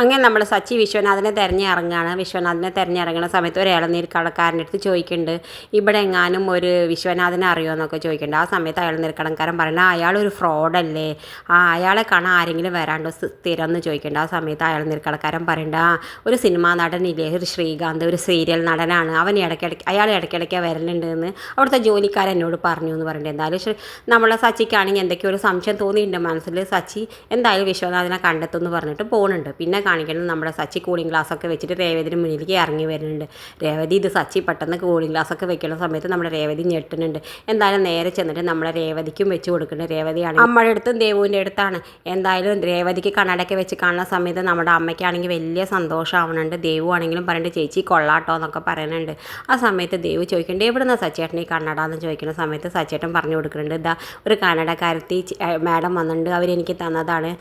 അങ്ങനെ നമ്മൾ സച്ചി വിശ്വനാഥനെ തിരഞ്ഞിറങ്ങുകയാണ്. വിശ്വനാഥനെ തിരഞ്ഞിറങ്ങുന്ന സമയത്ത് ഒരു ഇളനീർ കടക്കാരൻ്റെ അടുത്ത് ചോദിക്കുന്നുണ്ട്, ഇവിടെ എങ്ങാനും ഒരു വിശ്വനാഥനെ അറിയുമോ എന്നൊക്കെ ചോദിക്കുന്നുണ്ട്. ആ സമയത്ത് ഇളനീർ കടക്കാരൻ പറയുന്നത് അയാളൊരു ഫ്രോഡല്ലേ, അയാളെ കാണാൻ ആരെങ്കിലും വരാണ്ടോ സ്ഥിരം എന്ന് ചോദിക്കുന്നുണ്ട്. ആ സമയത്ത് ഇളനീർ കടക്കാരൻ പറയുന്നുണ്ട്, ഒരു സിനിമാ നടനില്ലേ, ഒരു ശ്രീകാന്ത്, ഒരു സീരിയൽ നടനാണ്, അയാൾ ഇടയ്ക്കിടയ്ക്ക് വരലുണ്ട് എന്ന് അവിടുത്തെ ജോലിക്കാരൻ എന്നോട് പറഞ്ഞു എന്ന് പറയുന്നുണ്ട്. എന്തായാലും നമ്മളെ സച്ചിക്കാണെങ്കിൽ എന്തൊക്കെയോ ഒരു സംശയം തോന്നിയിട്ടുണ്ട് മനസ്സിൽ. സച്ചി എന്തായാലും വിശ്വനാഥനെ കണ്ടെത്തുമെന്ന് പറഞ്ഞിട്ട് പോകുന്നുണ്ട്. പിന്നെ കാണിക്കുന്നത് നമ്മുടെ സച്ചി കൂളിംഗ് ഗ്ലാസ്സൊക്കെ വെച്ചിട്ട് രേവതിന് മുന്നിലേക്ക് ഇറങ്ങി വരുന്നുണ്ട്. രേവതി ഇത് സച്ചി പെട്ടെന്ന് കൂളിംഗ് ഗ്ലാസ്സൊക്കെ വെക്കുന്ന സമയത്ത് നമ്മുടെ രേവതി ഞെട്ടുന്നുണ്ട്. എന്തായാലും നേരെ ചെന്നിട്ട് നമ്മളെ രേവതിക്കും വെച്ച് കൊടുക്കുന്നുണ്ട്. രേവതിയാണ് അമ്മയുടെ അടുത്തും ദേവുവിൻ്റെ അടുത്താണ്. എന്തായാലും രേവതിക്ക് കണ്ണടയൊക്കെ വെച്ച് കാണുന്ന സമയത്ത് നമ്മുടെ അമ്മയ്ക്കാണെങ്കിൽ വലിയ സന്തോഷമാവുന്നുണ്ട്. ദേവു ആണെങ്കിലും പറയുന്നുണ്ട്, ചേച്ചി കൊള്ളാട്ടോ എന്നൊക്കെ പറയുന്നുണ്ട്. ആ സമയത്ത് ദേവു ചോദിക്കുന്നുണ്ട്, എവിടെ നിന്നാണ് സച്ചേട്ടൻ ഈ കണ്ണട എന്ന് ചോദിക്കുന്ന സമയത്ത് സച്ചേട്ടൻ പറഞ്ഞു കൊടുക്കുന്നുണ്ട്, ഇതാ ഒരു കന്നഡക്കാരത്തി മാഡം വന്നിട്ടുണ്ട്, അവരെനിക്ക് തന്നതാണ്,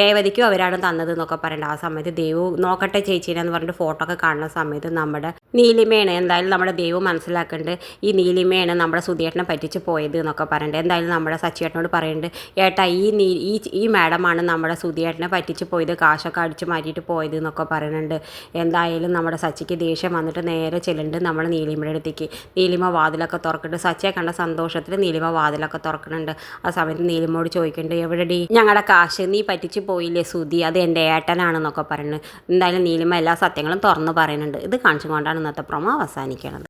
രേവതിക്കും അവരാണ് തന്നത് എന്നൊക്കെ പറയുന്നുണ്ട്. ആ സമയത്ത് ദേവു നോക്കട്ടെ ചേച്ചീനെന്ന് പറഞ്ഞിട്ട് ഫോട്ടോ ഒക്കെ കാണുന്ന സമയത്ത് നമ്മുടെ നീലിമയാണ്. എന്തായാലും നമ്മുടെ ദേവു മനസ്സിലാക്കുന്നുണ്ട്, ഈ നീലിമയാണ് നമ്മുടെ സുധിയേട്ടനെ പറ്റിച്ച് പോയത് എന്നൊക്കെ പറയുന്നുണ്ട്. എന്തായാലും നമ്മുടെ സച്ചിയേട്ടനോട് പറയുന്നുണ്ട്, ഏട്ടാ ഈ മാഡമാണ് നമ്മുടെ സുധിയേട്ടനെ പറ്റിച്ച് പോയത്, കാശൊക്കെ അടിച്ച് മാറ്റിയിട്ട് പോയത് എന്നൊക്കെ പറയുന്നുണ്ട്. എന്തായാലും നമ്മുടെ സച്ചിക്ക് ദേഷ്യം വന്നിട്ട് നേരെ ചെല്ലുന്നുണ്ട് നമ്മൾ നീലിമയുടെ അടുത്തേക്ക്. നീലിമ വാതിലൊക്കെ തുറക്കുന്നുണ്ട്. സച്ചിയെ കണ്ട സന്തോഷത്തിൽ നീലിമ വാതിലൊക്കെ തുറക്കുന്നുണ്ട്. ആ സമയത്ത് നീലിമയോട് ചോദിക്കുന്നുണ്ട്, എവിടെടി ഞങ്ങളുടെ കാശ്, നീ പറ്റിച്ച് പോയില്ലേ സുധി, അത് എൻ്റെ ഏട്ടനാണെന്നൊക്കെ പറയുന്നത്. എന്തായാലും നീലിമ എല്ലാ സത്യങ്ങളും തുറന്ന് പറയുന്നുണ്ട്. ഇത് കാണിച്ചുകൊണ്ടാണ് ഇന്നത്തെ പ്രൊമോ അവസാനിക്കുന്നത്.